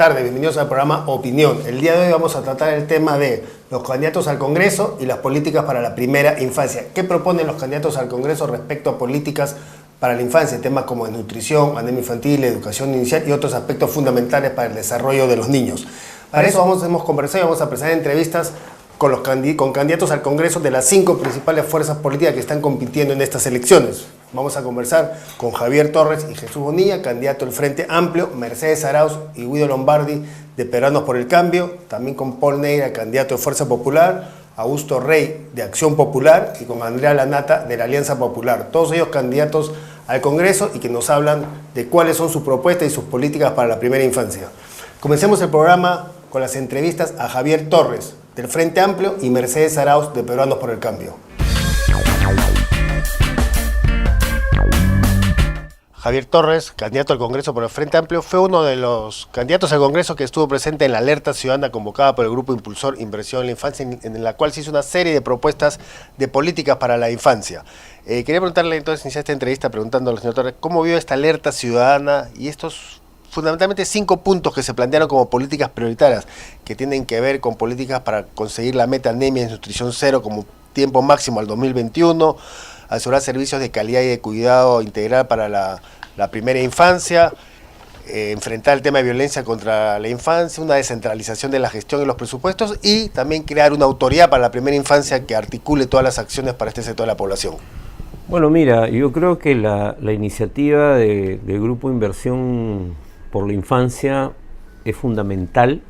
tardes, bienvenidos al programa Opinión. El día de hoy vamos a tratar el tema de los candidatos al Congreso y las políticas para la primera infancia. ¿Qué proponen los candidatos al Congreso respecto a políticas para la infancia? Temas como desnutrición, anemia infantil, educación inicial y otros aspectos fundamentales para el desarrollo de los niños. Para eso hemos conversado y vamos a presentar entrevistas con candidatos al Congreso de las 5 principales fuerzas políticas que están compitiendo en estas elecciones. Vamos a conversar con Javier Torres y Jesús Bonilla, candidato del Frente Amplio, Mercedes Arauz y Guido Lombardi de Peruanos por el Cambio, también con Paul Neira, candidato de Fuerza Popular, Augusto Rey de Acción Popular y con Andrea Lanata de la Alianza Popular. Todos ellos candidatos al Congreso y que nos hablan de cuáles son sus propuestas y sus políticas para la primera infancia. Comencemos el programa con las entrevistas a Javier Torres del Frente Amplio y Mercedes Arauz de Peruanos por el Cambio. Javier Torres, candidato al Congreso por el Frente Amplio, fue uno de los candidatos al Congreso que estuvo presente en la alerta ciudadana convocada por el Grupo Impulsor Inversión en la Infancia, en la cual se hizo una serie de propuestas de políticas para la infancia. Quería preguntarle entonces, iniciar esta entrevista preguntándole al señor Torres, ¿cómo vio esta alerta ciudadana y estos fundamentalmente 5 puntos que se plantearon como políticas prioritarias, que tienen que ver con políticas para conseguir la meta anemia y nutrición cero como tiempo máximo al 2021, asegurar servicios de calidad y de cuidado integral para la primera infancia, enfrentar el tema de violencia contra la infancia, una descentralización de la gestión y los presupuestos y también crear una autoridad para la primera infancia que articule todas las acciones para este sector de la población? Bueno, mira, yo creo que la iniciativa del Grupo Inversión por la Infancia es fundamental.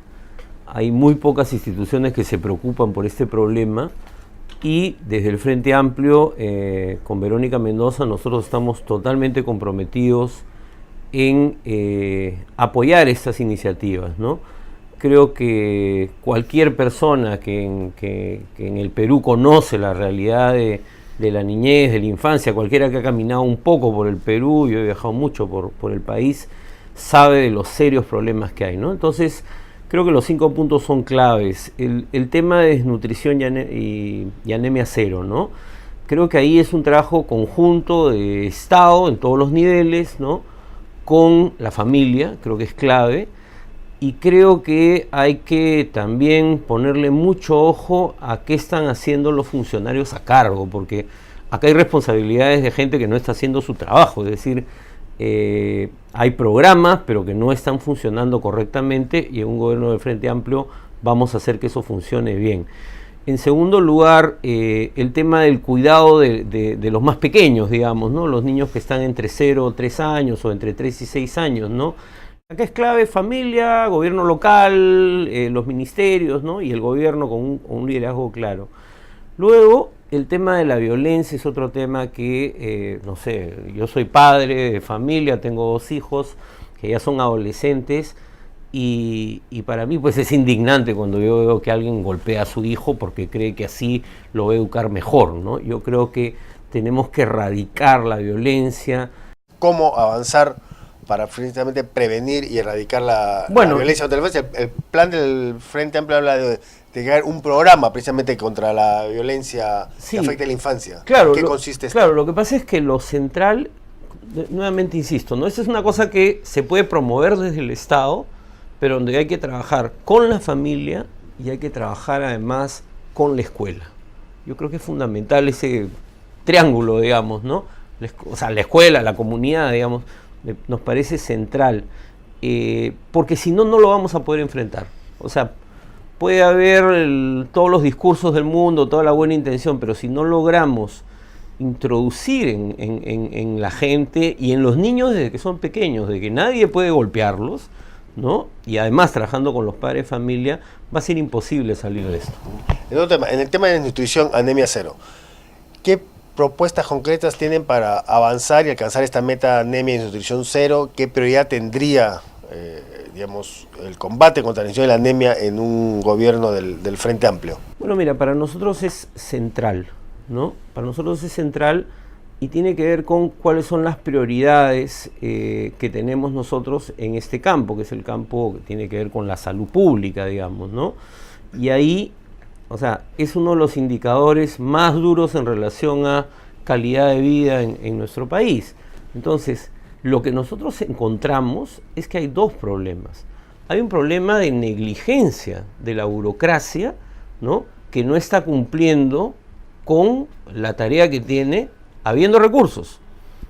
Hay muy pocas instituciones que se preocupan por este problema y desde el Frente Amplio, con Verónica Mendoza, nosotros estamos totalmente comprometidos en apoyar estas iniciativas, ¿no? Creo que cualquier persona que en el Perú conoce la realidad de la niñez, de la infancia, cualquiera que ha caminado un poco por el Perú, yo he viajado mucho por el país, sabe de los serios problemas que hay, ¿no? Entonces, creo que los 5 puntos son claves. El tema de desnutrición y anemia cero, ¿no? Creo que ahí es un trabajo conjunto de Estado en todos los niveles, ¿no? Con la familia, creo que es clave. Y creo que hay que también ponerle mucho ojo a qué están haciendo los funcionarios a cargo, porque acá hay responsabilidades de gente que no está haciendo su trabajo, es decir, hay programas pero que no están funcionando correctamente y en un gobierno del Frente Amplio vamos a hacer que eso funcione bien. En segundo lugar, el tema del cuidado de los más pequeños, digamos, ¿no? Los niños que están entre 0 y 3 años o entre 3 y 6 años, ¿no? Acá es clave familia, gobierno local, los ministerios, ¿no? Y el gobierno con un liderazgo claro. Luego, el tema de la violencia es otro tema que, no sé, yo soy padre de familia, tengo 2 hijos que ya son adolescentes y para mí pues es indignante cuando yo veo que alguien golpea a su hijo porque cree que así lo va a educar mejor, ¿no? Yo creo que tenemos que erradicar la violencia. ¿Cómo avanzar para precisamente prevenir y erradicar la violencia contra la infancia? El plan del Frente Amplio habla de crear un programa precisamente contra la violencia que afecta a la infancia. Claro, ¿En qué consiste esto? Claro, lo que pasa es que lo central, nuevamente insisto, ¿no? Esta es una cosa que se puede promover desde el Estado, pero donde hay que trabajar con la familia y hay que trabajar además con la escuela. Yo creo que es fundamental ese triángulo, digamos, ¿no? O sea, la escuela, la comunidad, digamos, nos parece central, porque si no, no lo vamos a poder enfrentar. O sea, puede haber todos los discursos del mundo, toda la buena intención, pero si no logramos introducir en la gente y en los niños desde que son pequeños, de que nadie puede golpearlos, ¿no? Y además trabajando con los padres de familia, va a ser imposible salir de esto. En el tema de nutrición, anemia cero, ¿qué propuestas concretas tienen para avanzar y alcanzar esta meta anemia y nutrición cero? ¿Qué prioridad tendría digamos, el combate contra la nutrición y la anemia en un gobierno del Frente Amplio? Bueno, mira, para nosotros es central, ¿no? Para nosotros es central y tiene que ver con cuáles son las prioridades que tenemos nosotros en este campo, que es el campo que tiene que ver con la salud pública, digamos, ¿no? Y ahí, o sea, es uno de los indicadores más duros en relación a calidad de vida en nuestro país. Entonces, lo que nosotros encontramos es que hay 2 problemas. hay un problema de negligencia de la burocracia, ¿no?, que no está cumpliendo con la tarea que tiene, habiendo recursos.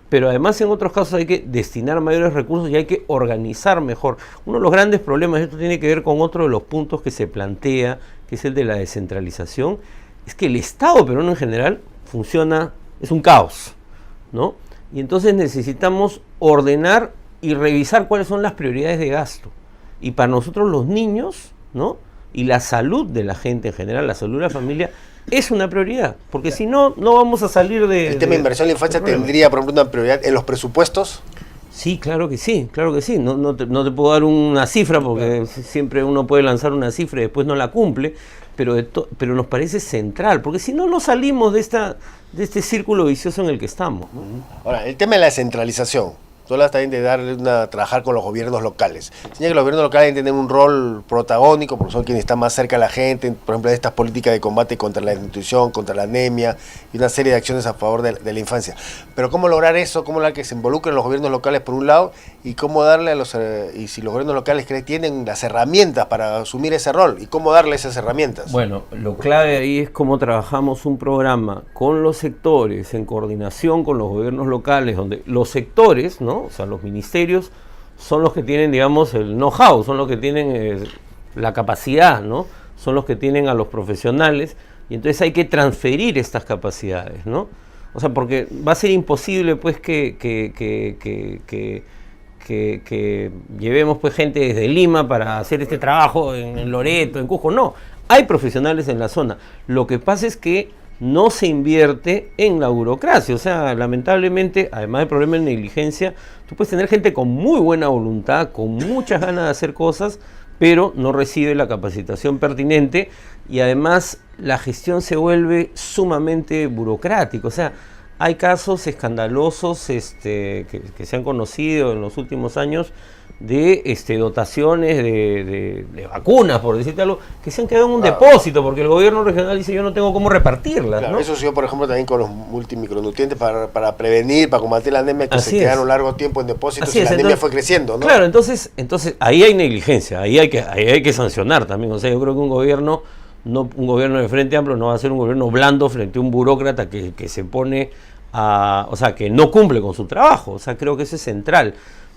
Pero además en otros casos hay que destinar mayores recursos y hay que organizar mejor. Uno de los grandes problemas, esto tiene que ver con otro de los puntos que se plantea, que es el de la descentralización, es que el Estado peruano en general funciona, es un caos, ¿no? Y entonces necesitamos ordenar y revisar cuáles son las prioridades de gasto. Y para nosotros los niños, ¿no?, y la salud de la gente en general, la salud de la familia, es una prioridad, porque si no, no vamos a salir de... ¿El tema de inversión en la infancia tendría, por ejemplo, una prioridad en los presupuestos? Sí, claro que sí, claro que sí. No te puedo dar una cifra, porque siempre uno puede lanzar una cifra y después no la cumple, pero nos parece central, porque si no, no salimos de este círculo vicioso en el que estamos, ¿no? Ahora, el tema de la descentralización. Tú hablas también de trabajar con los gobiernos locales. Señala que los gobiernos locales deben tener un rol protagónico, porque son quienes están más cerca de la gente, por ejemplo, de estas políticas de combate contra la desnutrición, contra la anemia y una serie de acciones a favor de la infancia. Pero ¿cómo lograr eso? ¿Cómo lograr que se involucren los gobiernos locales por un lado? ¿Y cómo darle y si los gobiernos locales tienen las herramientas para asumir ese rol? ¿Y cómo darle esas herramientas? Bueno, lo clave ahí es cómo trabajamos un programa con los sectores, en coordinación con los gobiernos locales, donde los sectores, ¿no?, o sea, los ministerios son los que tienen, digamos, el know-how, son los que tienen la capacidad, ¿no? Son los que tienen a los profesionales, y entonces hay que transferir estas capacidades, ¿no? O sea, porque va a ser imposible, pues, que llevemos, pues, gente desde Lima para hacer este trabajo en Loreto, en Cusco. No, hay profesionales en la zona. Lo que pasa es que no se invierte en la burocracia. O sea, lamentablemente, además del problema de negligencia, tú puedes tener gente con muy buena voluntad, con muchas ganas de hacer cosas, pero no recibe la capacitación pertinente, y además la gestión se vuelve sumamente burocrática. O sea, hay casos escandalosos que se han conocido en los últimos años de dotaciones de vacunas, por decirte algo, que se han quedado en un depósito, porque el gobierno regional dice: yo no tengo cómo repartirlas, claro, ¿no? Eso se dio, por ejemplo, también con los multimicronutrientes para prevenir, para combatir la anemia, que se quedaron largo tiempo en depósitos, y la anemia fue creciendo, ¿no? Claro, entonces ahí hay negligencia, ahí hay que sancionar también. O sea, yo creo que un gobierno de Frente Amplio no va a ser un gobierno blando frente a un burócrata que se pone o sea, que no cumple con su trabajo. O sea, creo que eso es central.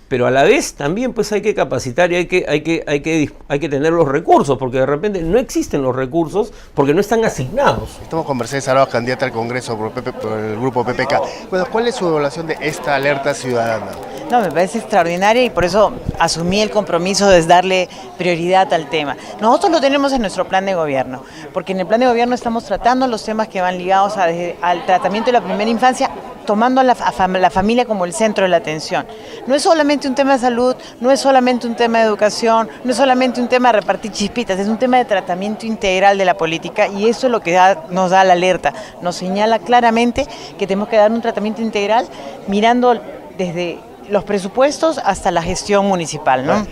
Pero a la vez también, pues, hay que capacitar y hay que tener los recursos, porque de repente no existen los recursos porque no están asignados. Estamos con Mercedes Arauz, candidata al Congreso por el grupo PPK. Bueno, ¿cuál es su evaluación de esta alerta ciudadana? No, me parece extraordinaria, y por eso asumí el compromiso de darle prioridad al tema. Nosotros lo tenemos en nuestro plan de gobierno, porque en el plan de gobierno estamos tratando los temas que van ligados al tratamiento de la primera infancia, tomando a la familia como el centro de la atención. No es solamente un tema de salud, no es solamente un tema de educación, no es solamente un tema de repartir chispitas, es un tema de tratamiento integral de la política, y eso es lo que nos da la alerta. Nos señala claramente que tenemos que dar un tratamiento integral mirando desde los presupuestos hasta la gestión municipal, ¿no?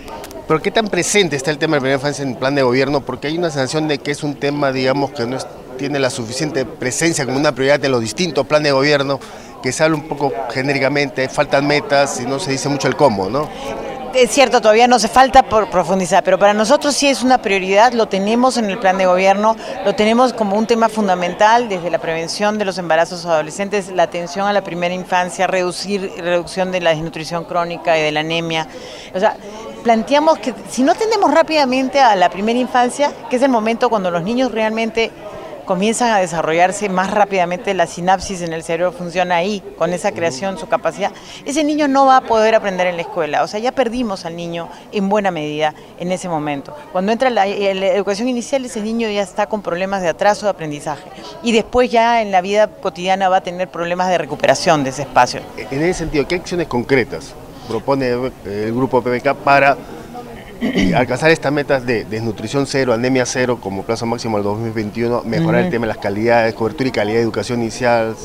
¿Pero qué tan presente está el tema de la primera infancia en el plan de gobierno? Porque hay una sensación de que es un tema, digamos, que no tiene la suficiente presencia como una prioridad en los distintos planes de gobierno, que se habla un poco genéricamente, faltan metas y no se dice mucho el cómo, ¿no? Es cierto, todavía nos falta por profundizar, pero para nosotros sí es una prioridad, lo tenemos en el plan de gobierno, lo tenemos como un tema fundamental, desde la prevención de los embarazos adolescentes, la atención a la primera infancia, reducción de la desnutrición crónica y de la anemia. O sea, planteamos que si no atendemos rápidamente a la primera infancia, que es el momento cuando los niños realmente comienzan a desarrollarse más rápidamente, la sinapsis en el cerebro funciona ahí, con esa creación, su capacidad, ese niño no va a poder aprender en la escuela. O sea, ya perdimos al niño en buena medida en ese momento. Cuando entra la educación inicial, ese niño ya está con problemas de atraso de aprendizaje, y después ya en la vida cotidiana va a tener problemas de recuperación de ese espacio. En ese sentido, ¿qué acciones concretas propone el grupo PPK para alcanzar estas metas de desnutrición cero, anemia cero como plazo máximo al 2021, mejorar el tema de las calidades, cobertura y calidad de educación inicial,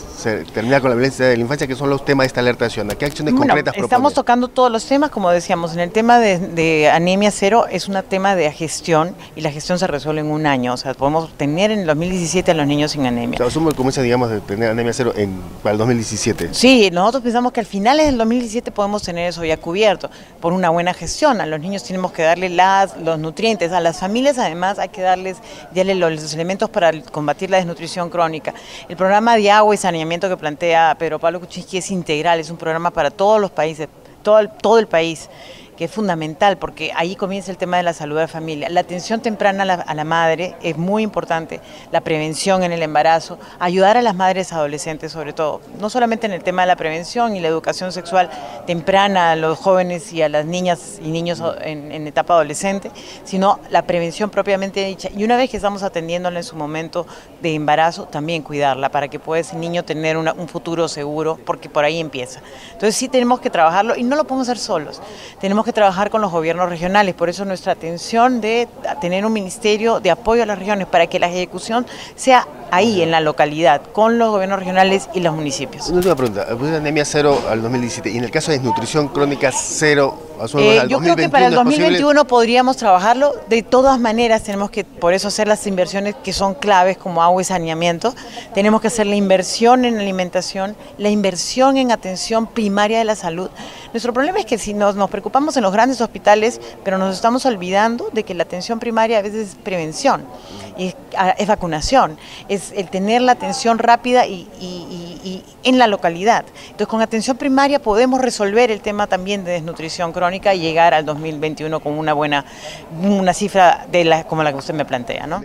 terminar con la violencia de la infancia, que son los temas de esta alerta ciudadana? ¿Qué acciones concretas propone? Estamos tocando todos los temas, como decíamos. En el tema de anemia cero es un tema de gestión, y la gestión se resuelve en un año. O sea, podemos tener en el 2017 a los niños sin anemia. O sea, asumo el comienzo, digamos, de tener anemia cero para el 2017. Sí, nosotros pensamos que al finales del 2017 podemos tener eso ya cubierto por una buena gestión. A los niños tenemos que darle los nutrientes. A las familias además hay que darles los elementos para combatir la desnutrición crónica. El programa de agua y saneamiento que plantea Pedro Pablo Kuczynski es integral, es un programa para todos los países, todo el país, que es fundamental porque ahí comienza el tema de la salud de la familia. La atención temprana a la madre es muy importante, la prevención en el embarazo, ayudar a las madres adolescentes sobre todo, no solamente en el tema de la prevención y la educación sexual temprana a los jóvenes y a las niñas y niños en etapa adolescente, sino la prevención propiamente dicha. Y una vez que estamos atendiéndola en su momento de embarazo, también cuidarla para que pueda ese niño tener un futuro seguro, porque por ahí empieza. Entonces sí tenemos que trabajarlo y no lo podemos hacer solos, tenemos que trabajar con los gobiernos regionales, por eso nuestra atención de tener un ministerio de apoyo a las regiones para que la ejecución sea ahí en la localidad, con los gobiernos regionales y los municipios. Una última pregunta, anemia 0 al 2017 y en el caso de desnutrición crónica 0 yo creo que para el 2021 podríamos trabajarlo. De todas maneras tenemos que por eso hacer las inversiones que son claves como agua y saneamiento. Tenemos que hacer la inversión en alimentación, la inversión en atención primaria de la salud. Nuestro problema es que si nos preocupamos en los grandes hospitales, pero nos estamos olvidando de que la atención primaria a veces es prevención, es vacunación, es el tener la atención rápida y en la localidad. Entonces con atención primaria podemos resolver el tema también de desnutrición crónica y llegar al 2021 con una cifra como la que usted me plantea, ¿no?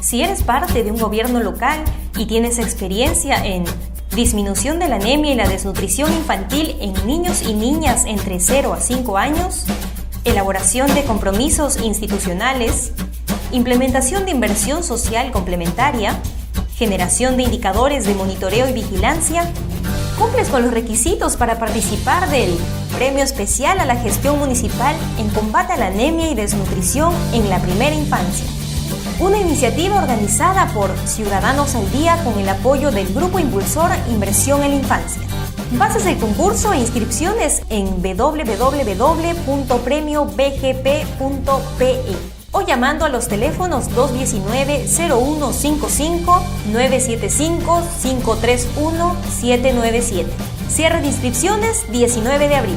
Si eres parte de un gobierno local y tienes experiencia en disminución de la anemia y la desnutrición infantil en niños y niñas entre 0 a 5 años, elaboración de compromisos institucionales, implementación de inversión social complementaria, generación de indicadores de monitoreo y vigilancia, cumples con los requisitos para participar del Premio Especial a la Gestión Municipal en Combate a la Anemia y Desnutrición en la Primera Infancia. Una iniciativa organizada por Ciudadanos al Día con el apoyo del Grupo Impulsor Inversión en la Infancia. Bases del concurso e inscripciones en www.premiobgp.pe o llamando a los teléfonos 219-0155, 975-531-797. Cierre de inscripciones 19 de abril.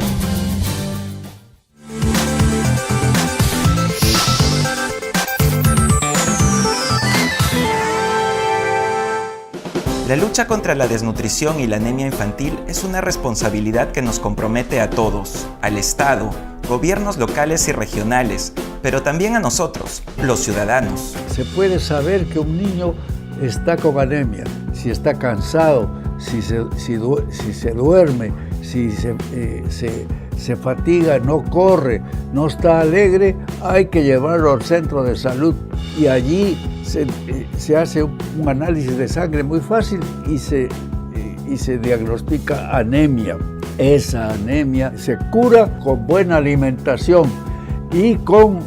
La lucha contra la desnutrición y la anemia infantil es una responsabilidad que nos compromete a todos, al Estado, gobiernos locales y regionales, pero también a nosotros, los ciudadanos. Se puede saber que un niño está con anemia, si está cansado, si se duerme, si se fatiga, no corre, no está alegre, hay que llevarlo al centro de salud y allí se hace un análisis de sangre muy fácil y se diagnostica anemia. Esa anemia se cura con buena alimentación y con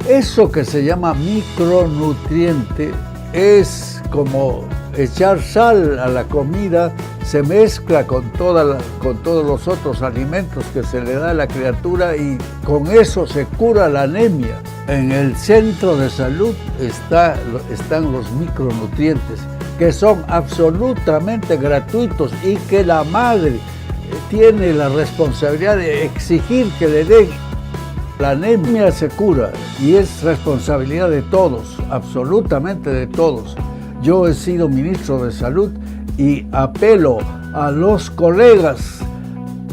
eso que se llama micronutriente. Es como echar sal a la comida, se mezcla con todos los otros alimentos que se le da a la criatura y con eso se cura la anemia. En el centro de salud están los micronutrientes, que son absolutamente gratuitos y que la madre tiene la responsabilidad de exigir que le den. La anemia se cura y es responsabilidad de todos, absolutamente de todos. Yo he sido ministro de Salud y apelo a los colegas,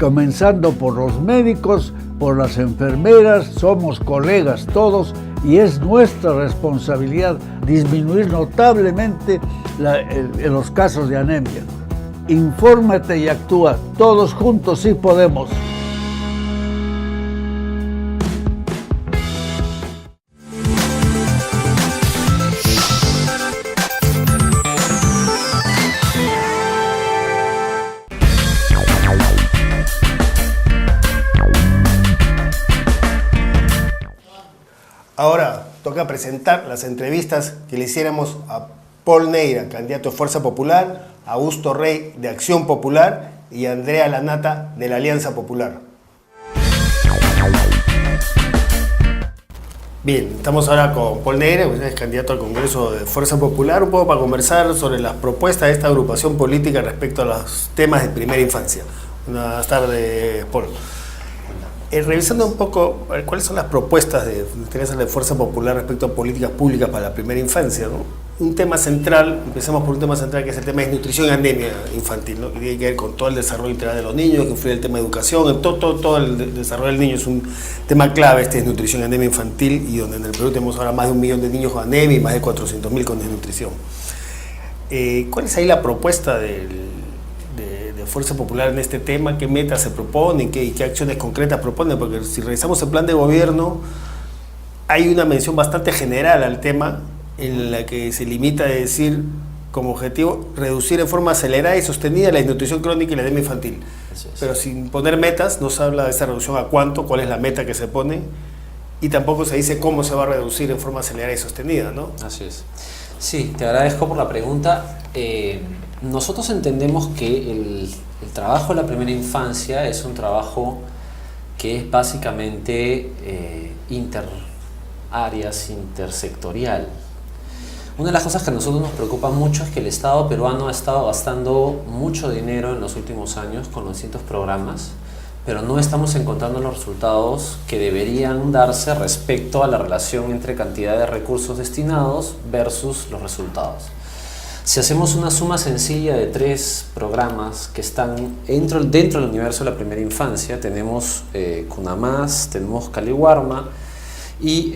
comenzando por los médicos, por las enfermeras, somos colegas todos y es nuestra responsabilidad disminuir notablemente los casos de anemia. Infórmate y actúa, todos juntos sí podemos. Ahora toca presentar las entrevistas que le hiciéramos a Paul Neira, candidato de Fuerza Popular, Augusto Rey de Acción Popular y Andrea Lanata de la Alianza Popular. Bien, estamos ahora con Paul Negre, que es candidato al Congreso de Fuerza Popular, un poco para conversar sobre las propuestas de esta agrupación política respecto a los temas de primera infancia. Buenas tardes, Paul. Revisando un poco cuáles son las propuestas de Fuerza Popular respecto a políticas públicas para la primera infancia, ¿no? Un tema central, empecemos por un tema central que es el tema de desnutrición y anemia infantil, ¿no? Que tiene que ver con todo el desarrollo integral de los niños, que influye el tema de educación, todo el desarrollo del niño es un tema clave, desnutrición y anemia infantil, y donde en el Perú tenemos ahora más de 1 millón de niños con anemia y más de 400.000 con desnutrición. ¿Cuál es ahí la propuesta de Fuerza Popular en este tema? ¿Qué metas se proponen? ¿Qué acciones concretas proponen? Porque si revisamos el plan de gobierno, hay una mención bastante general al tema, en la que se limita a decir como objetivo reducir en forma acelerada y sostenida la desnutrición crónica y la anemia infantil. Pero sin poner metas, no se habla de esa reducción a cuánto, cuál es la meta que se pone, y tampoco se dice cómo se va a reducir en forma acelerada y sostenida, ¿no? Así es. Sí, te agradezco por la pregunta. Nosotros entendemos que el trabajo de la primera infancia es un trabajo que es básicamente intersectorial. Una de las cosas que a nosotros nos preocupa mucho es que el Estado peruano ha estado gastando mucho dinero en los últimos años con los distintos programas, pero no estamos encontrando los resultados que deberían darse respecto a la relación entre cantidad de recursos destinados versus los resultados. Si hacemos una suma sencilla de 3 programas que están dentro del universo de la primera infancia, tenemos Cunamás, tenemos Caliwarma, y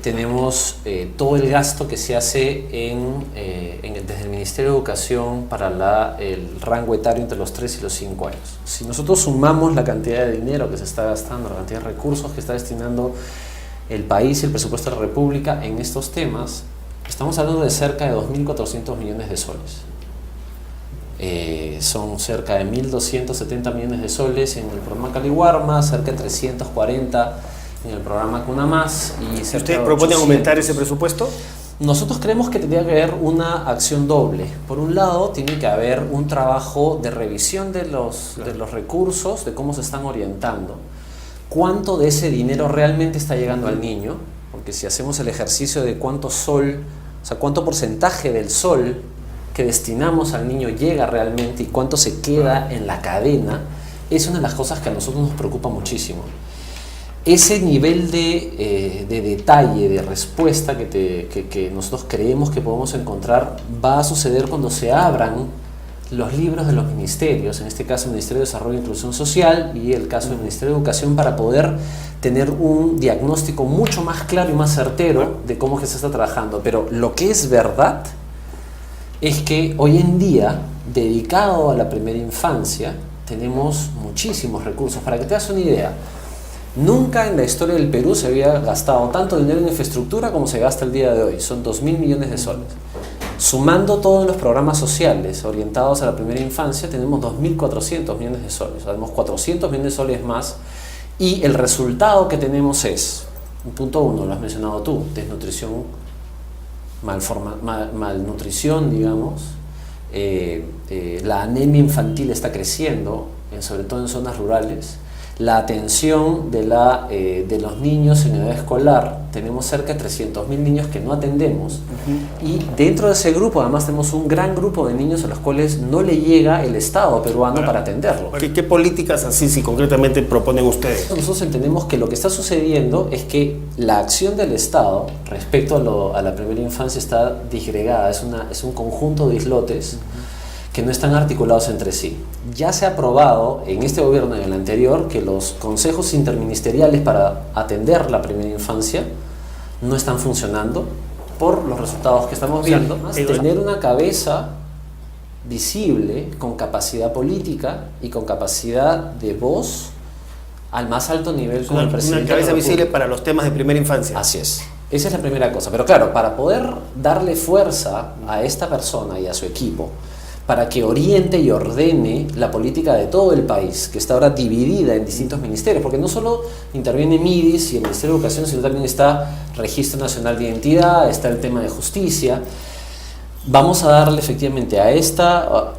tenemos todo el gasto que se hace desde el Ministerio de Educación para el rango etario entre los 3 y los 5 años. Si nosotros sumamos la cantidad de dinero que se está gastando, la cantidad de recursos que está destinando el país y el presupuesto de la República en estos temas, estamos hablando de cerca de 2.400 millones de soles. Son cerca de 1.270 millones de soles en el programa Caliwarma, cerca de 340 en el programa Cunamás. ¿Usted propone aumentar ese presupuesto? Nosotros creemos que tendría que haber una acción doble. Por un lado, tiene que haber un trabajo de revisión de los recursos, de cómo se están orientando. ¿Cuánto de ese dinero realmente está llegando al niño? Porque si hacemos el ejercicio de cuánto porcentaje del sol que destinamos al niño llega realmente y cuánto se queda en la cadena, es una de las cosas que a nosotros nos preocupa muchísimo. Ese nivel de detalle, de respuesta que nosotros creemos que podemos encontrar va a suceder cuando se abran los libros de los ministerios, en este caso el Ministerio de Desarrollo e Inclusión Social y el caso del Ministerio de Educación, para poder tener un diagnóstico mucho más claro y más certero de cómo es que se está trabajando. Pero lo que es verdad es que hoy en día, dedicado a la primera infancia, tenemos muchísimos recursos. Para que te hagas una idea, nunca en la historia del Perú se había gastado tanto dinero en infraestructura como se gasta el día de hoy. Son 2.000 millones de soles. Sumando todos los programas sociales orientados a la primera infancia, tenemos 2.400 millones de soles. Tenemos 400 millones de soles más. Y el resultado que tenemos es, punto 1, lo has mencionado tú, desnutrición, malnutrición, digamos. La anemia infantil está creciendo, sobre todo en zonas rurales. La atención de los niños en edad escolar, tenemos cerca de 300.000 niños que no atendemos, y dentro de ese grupo además tenemos un gran grupo de niños a los cuales no le llega el Estado peruano para atenderlo. ¿Qué políticas así sí, concretamente proponen ustedes? Nosotros entendemos que lo que está sucediendo es que la acción del Estado respecto a la primera infancia está disgregada, es un conjunto de islotes que no están articulados entre sí. Ya se ha aprobado en este gobierno y en el anterior que los consejos interministeriales para atender la primera infancia no están funcionando por los resultados que estamos viendo. Tener una cabeza visible, con capacidad política y con capacidad de voz al más alto nivel como el presidente. Una cabeza visible para los temas de primera infancia. Así es. Esa es la primera cosa. Pero claro, para poder darle fuerza a esta persona y a su equipo, para que oriente y ordene la política de todo el país, que está ahora dividida en distintos ministerios, porque no solo interviene MIDIS y el Ministerio de Educación, sino también está Registro Nacional de Identidad, está el tema de justicia. Vamos a darle efectivamente a esta,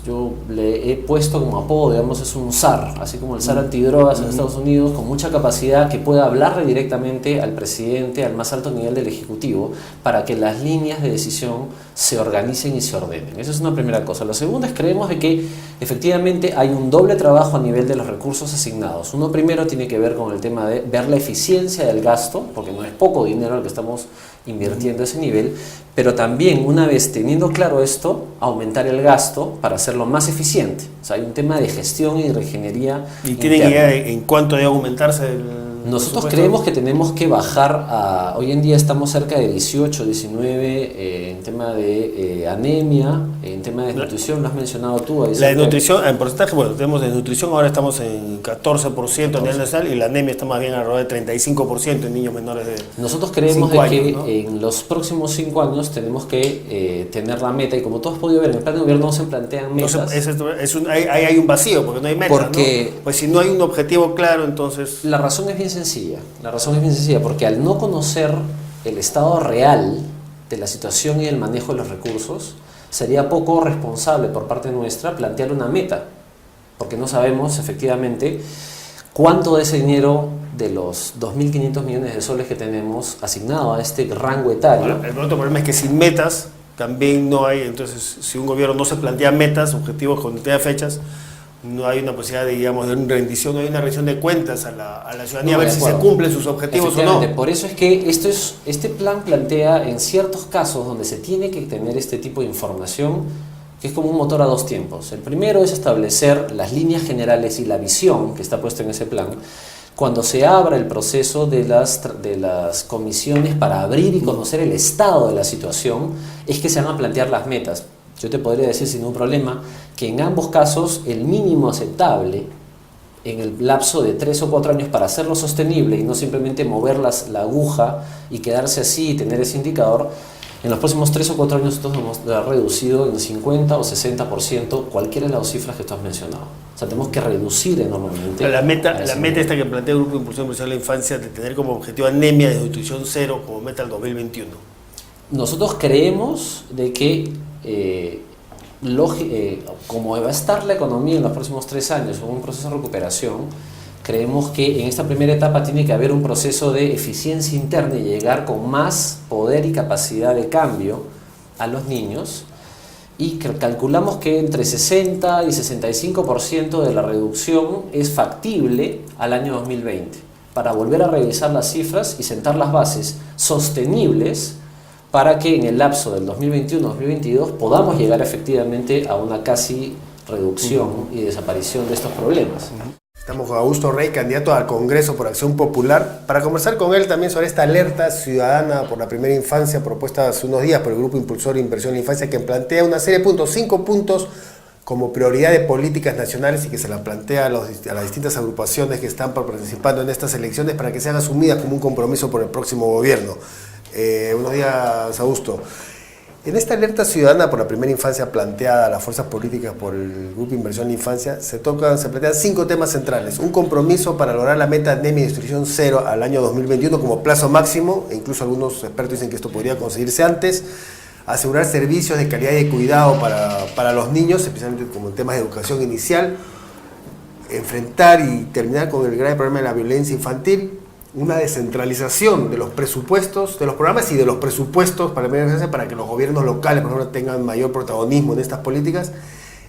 yo le he puesto como apodo, digamos, es un SAR, así como el SAR antidrogas en Estados Unidos, con mucha capacidad que pueda hablarle directamente al presidente, al más alto nivel del Ejecutivo, para que las líneas de decisión se organicen y se ordenen. Esa es una primera cosa. La segunda es, creemos de que efectivamente hay un doble trabajo a nivel de los recursos asignados. Uno primero tiene que ver con el tema de ver la eficiencia del gasto, porque no es poco dinero el que estamos invirtiendo a ese nivel, pero también, una vez teniendo claro esto, aumentar el gasto para hacerlo más eficiente. O sea, hay un tema de gestión y de ingeniería. ¿Y tienen idea en cuánto debe aumentarse el Nosotros presupuesto? creemos que tenemos que bajar a... Hoy en día estamos cerca de 18, 19 en tema de anemia, en tema de nutrición, lo has mencionado tú. Ahí La cerca desnutrición, en porcentaje, bueno, tenemos desnutrición, ahora estamos en 14% a nivel nacional y la anemia está más bien alrededor de 35% en niños menores de Nosotros creemos 5 de que años, ¿no? en los próximos 5 años tenemos que tener la meta, y como tú has podido ver, en el plan de gobierno no se plantean No metas. sé, ahí hay un vacío porque no hay meta, Porque- ¿no? Pues si no hay un objetivo claro, entonces... La razón es bien sencilla. La razón es bien sencilla porque al no conocer el estado real de la situación y el manejo de los recursos, sería poco responsable por parte nuestra plantear una meta, porque no sabemos efectivamente cuánto de ese dinero de los 2.500 millones de soles que tenemos asignado a este rango etario. Ahora, el otro problema es que sin metas también no hay, entonces si un gobierno no se plantea metas, objetivos con fechas, no hay una posibilidad de, digamos, de una rendición, no hay una rendición de cuentas a la ciudadanía, No, a ver de si se acuerdo. cumplen sus objetivos o no. Efectivamente, por eso es que este plan plantea en ciertos casos donde se tiene que tener este tipo de información, que es como un motor a dos tiempos. El primero es establecer las líneas generales y la visión que está puesta en ese plan. Cuando se abra el proceso de las comisiones para abrir y conocer el estado de la situación, es que se van a plantear las metas. Yo te podría decir sin ningún problema que en ambos casos el mínimo aceptable en el lapso de 3 o 4 años para hacerlo sostenible y no simplemente mover la aguja y quedarse así y tener ese indicador, en los próximos 3 o 4 años nosotros hemos reducido en 50 o 60% cualquiera de las dos cifras que tú has mencionado. O sea, tenemos que reducir enormemente. La a meta ese nivel. esta que plantea el Grupo de Impulsión Inversión de la Infancia de tener como objetivo anemia, desnutrición cero como meta al 2021. Nosotros creemos de que como va a estar la economía en los próximos 3 años en un proceso de recuperación, creemos que en esta primera etapa tiene que haber un proceso de eficiencia interna y llegar con más poder y capacidad de cambio a los niños, y calculamos que entre 60 y 65% de la reducción es factible al año 2020, para volver a revisar las cifras y sentar las bases sostenibles para que en el lapso del 2021-2022 podamos llegar efectivamente a una casi reducción y desaparición de estos problemas. Estamos con Augusto Rey, candidato al Congreso por Acción Popular, para conversar con él también sobre esta alerta ciudadana por la primera infancia propuesta hace unos días por el Grupo Impulsor de Inversión en la Infancia, que plantea una serie de puntos, 5 puntos como prioridad de políticas nacionales y que se la plantea a las distintas agrupaciones que están participando en estas elecciones para que sean asumidas como un compromiso por el próximo gobierno. Buenos días, Augusto. En esta alerta ciudadana por la primera infancia planteada a las fuerzas políticas por el Grupo Inversión en la Infancia, se plantean 5 temas centrales. Un compromiso para lograr la meta de anemia y desnutrición cero al año 2021 como plazo máximo, e incluso algunos expertos dicen que esto podría conseguirse antes. Asegurar servicios de calidad y de cuidado para los niños, especialmente como en temas de educación inicial. Enfrentar y terminar con el grave problema de la violencia infantil. Una descentralización de los presupuestos, de los programas y de los presupuestos para la primera infancia, para que los gobiernos locales, por ejemplo, tengan mayor protagonismo en estas políticas.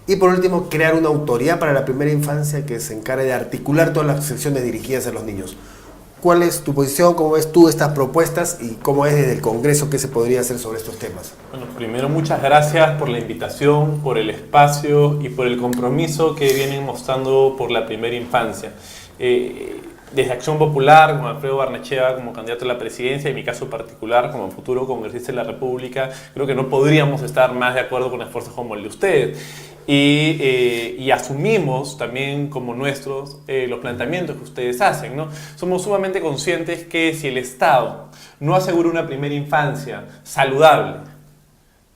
Y por último, crear una autoridad para la primera infancia que se encargue de articular todas las secciones dirigidas a los niños. ¿Cuál es tu posición? ¿Cómo ves tú estas propuestas? ¿Y cómo es desde el Congreso qué se podría hacer sobre estos temas? Bueno, primero muchas gracias por la invitación, por el espacio y por el compromiso que vienen mostrando por la primera infancia. Desde Acción Popular, con Alfredo Barnechea como candidato a la presidencia, y en mi caso particular como futuro congresista de la República, creo que no podríamos estar más de acuerdo con esfuerzos como el de ustedes. Y asumimos también como nuestros los planteamientos que ustedes hacen, ¿no? Somos sumamente conscientes que si el Estado no asegura una primera infancia saludable,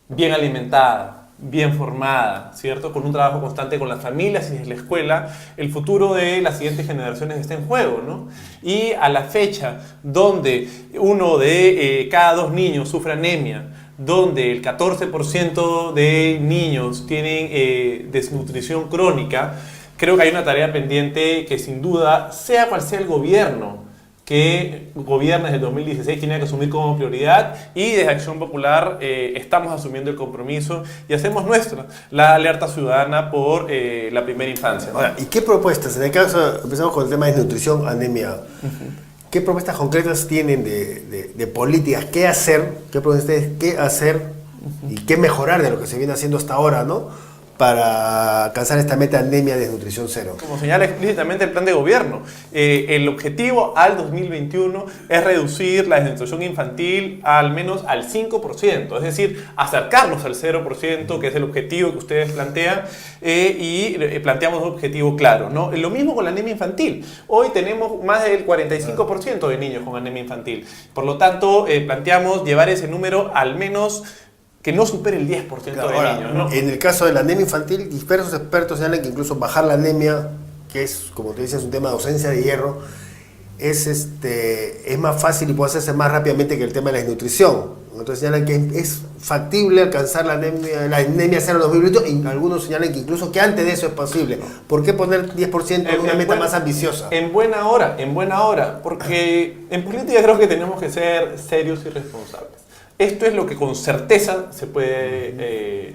bien alimentada, bien formada, ¿cierto? Con un trabajo constante con las familias y desde la escuela, el futuro de las siguientes generaciones está en juego, ¿no? Y a la fecha donde uno de cada 2 niños sufre anemia, donde el 14% de niños tienen desnutrición crónica, creo que hay una tarea pendiente que sin duda, sea cual sea el gobierno que gobierna desde el 2016, tiene que asumir como prioridad, y desde Acción Popular estamos asumiendo el compromiso y hacemos nuestra la alerta ciudadana por la primera infancia. Ahora, ¿y qué propuestas? En el caso, empezamos con el tema de desnutrición, anemia. ¿Qué propuestas concretas tienen de políticas? ¿Qué hacer? ¿Qué proponen ustedes? ¿Qué hacer? ¿Y qué mejorar de lo que se viene haciendo hasta ahora, ¿no?, para alcanzar esta meta de anemia de desnutrición cero? Como señala explícitamente el plan de gobierno, el objetivo al 2021 es reducir la desnutrición infantil al menos al 5%, es decir, acercarnos al 0%, que es el objetivo que ustedes plantean, y planteamos un objetivo claro, ¿no? Lo mismo con la anemia infantil. Hoy tenemos más del 45% de niños con anemia infantil. Por lo tanto, planteamos llevar ese número al menos que no supere el 10% de niños, ¿no? En el caso de la anemia infantil, diversos expertos señalan que incluso bajar la anemia, que es, como te decías, un tema de ausencia de hierro, es más fácil y puede hacerse más rápidamente que el tema de la desnutrición. Entonces señalan que es factible alcanzar la anemia cero en 2020, y algunos señalan que incluso que antes de eso es posible. ¿Por qué poner 10% en una meta más ambiciosa? En buena hora, porque en política creo que tenemos que ser serios y responsables. Esto es lo que con certeza se puede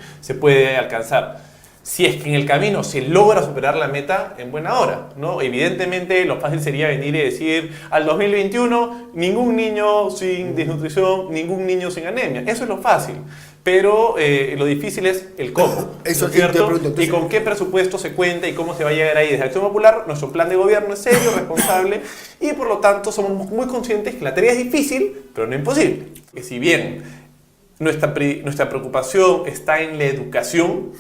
alcanzar. Si es que en el camino se logra superar la meta, en buena hora, ¿no? Evidentemente, lo fácil sería venir y decir al 2021, ningún niño sin desnutrición, ningún niño sin anemia. Eso es lo fácil. Pero lo difícil es el cómo, eso, ¿no es cierto? Y con qué presupuesto se cuenta y cómo se va a llegar ahí. Desde Acción Popular, nuestro plan de gobierno es serio, responsable, y por lo tanto somos muy conscientes que la tarea es difícil, pero no imposible. Que si bien nuestra preocupación está en la educación,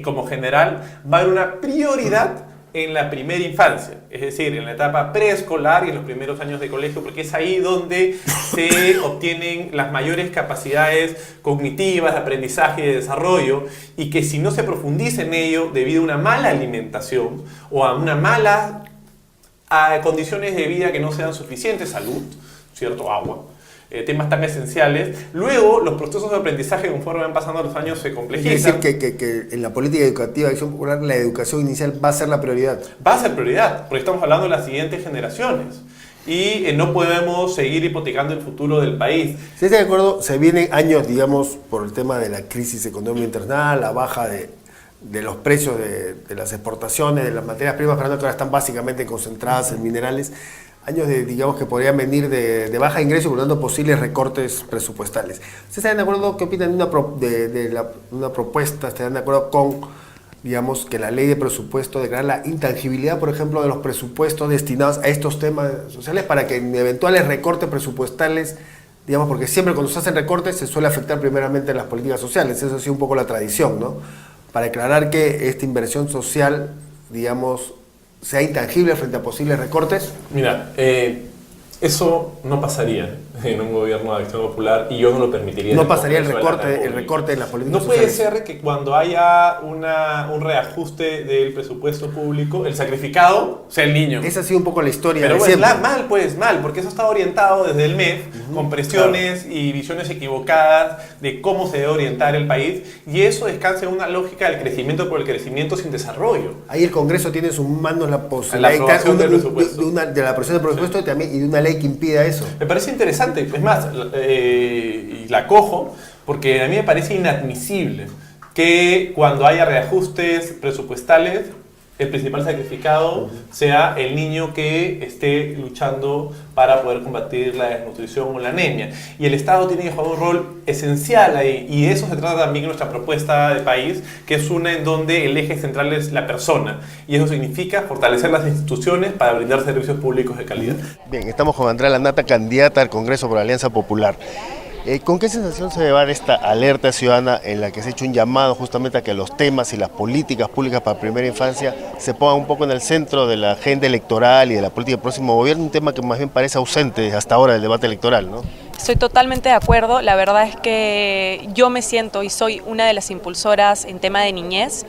como general, va a haber una prioridad en la primera infancia, es decir, en la etapa preescolar y en los primeros años de colegio, porque es ahí donde se obtienen las mayores capacidades cognitivas, de aprendizaje y de desarrollo, y que si no se profundiza en ello debido a una mala alimentación o a condiciones de vida que no sean suficientes, salud, ¿cierto?, agua, temas tan esenciales, luego los procesos de aprendizaje conforme van pasando los años se complejizan. Es decir, que en la política educativa de Acción Popular la educación inicial va a ser la prioridad. Va a ser prioridad, porque estamos hablando de las siguientes generaciones y no podemos seguir hipotecando el futuro del país. Si están de acuerdo, se vienen años, digamos, por el tema de la crisis económica internacional, la baja de los precios de las exportaciones, de las materias primas, pero que ahora están básicamente concentradas en minerales. Años digamos, que podrían venir de baja ingreso y por lo tanto posibles recortes presupuestales. ¿Ustedes están de acuerdo? ¿Qué opinan de una propuesta? ¿Están de acuerdo con, digamos, que la ley de presupuesto declara la intangibilidad, por ejemplo, de los presupuestos destinados a estos temas sociales para que en eventuales recortes presupuestales, digamos, porque siempre cuando se hacen recortes se suele afectar primeramente las políticas sociales, eso ha sido un poco la tradición, ¿no? Para declarar que esta inversión social, digamos, sea intangible frente a posibles recortes? Mira, eso no pasaría en un gobierno de Acción Popular y yo no lo permitiría. No pasaría el recorte en las políticas sociales. No puede sociales. ser que cuando haya un reajuste del presupuesto público, el sacrificado sea el niño. Esa ha sido un poco la historia Pero de pues, siempre. mal, porque eso está orientado desde el MEF con presiones y visiones equivocadas de cómo se debe orientar el país, y eso descansa en una lógica del crecimiento por el crecimiento sin desarrollo. Ahí el Congreso tiene en sus manos la posibilidad la aprobación del presupuesto. de la aprobación del presupuesto y de una ley que impida eso. Me parece interesante, es más, y la cojo, porque a mí me parece inadmisible que cuando haya reajustes presupuestales, el principal sacrificado sea el niño que esté luchando para poder combatir la desnutrición o la anemia. Y el Estado tiene que jugar un rol esencial ahí, y de eso se trata también nuestra propuesta de país, que es una en donde el eje central es la persona, y eso significa fortalecer las instituciones para brindar servicios públicos de calidad. Bien, estamos con Andrea Landata, candidata al Congreso por la Alianza Popular. ¿Con qué sensación se debe dar esta alerta ciudadana en la que se ha hecho un llamado justamente a que los temas y las políticas públicas para primera infancia se pongan un poco en el centro de la agenda electoral y de la política del próximo gobierno? Un tema que más bien parece ausente hasta ahora del debate electoral, ¿no? Estoy totalmente de acuerdo. La verdad es que yo me siento y soy una de las impulsoras en tema de niñez.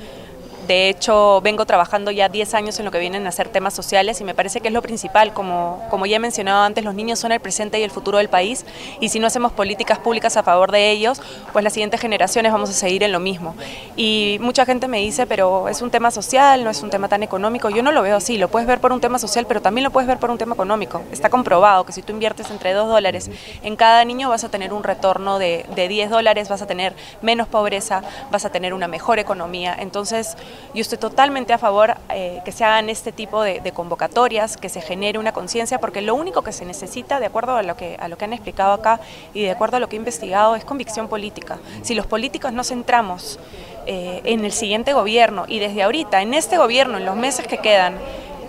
De hecho, vengo trabajando ya 10 años en lo que vienen a ser temas sociales y me parece que es lo principal. Como ya he mencionado antes, los niños son el presente y el futuro del país, y si no hacemos políticas públicas a favor de ellos, pues las siguientes generaciones vamos a seguir en lo mismo. Y mucha gente me dice, pero es un tema social, no es un tema tan económico. Yo no lo veo así, lo puedes ver por un tema social, pero también lo puedes ver por un tema económico. Está comprobado que si tú inviertes entre $2 en cada niño vas a tener un retorno de $10, vas a tener menos pobreza, vas a tener una mejor economía. Entonces yo estoy totalmente a favor que se hagan este tipo de convocatorias, que se genere una conciencia, porque lo único que se necesita, de acuerdo a lo que han explicado acá y de acuerdo a lo que he investigado, es convicción política. Si los políticos nos centramos en el siguiente gobierno y desde ahorita, en este gobierno, en los meses que quedan,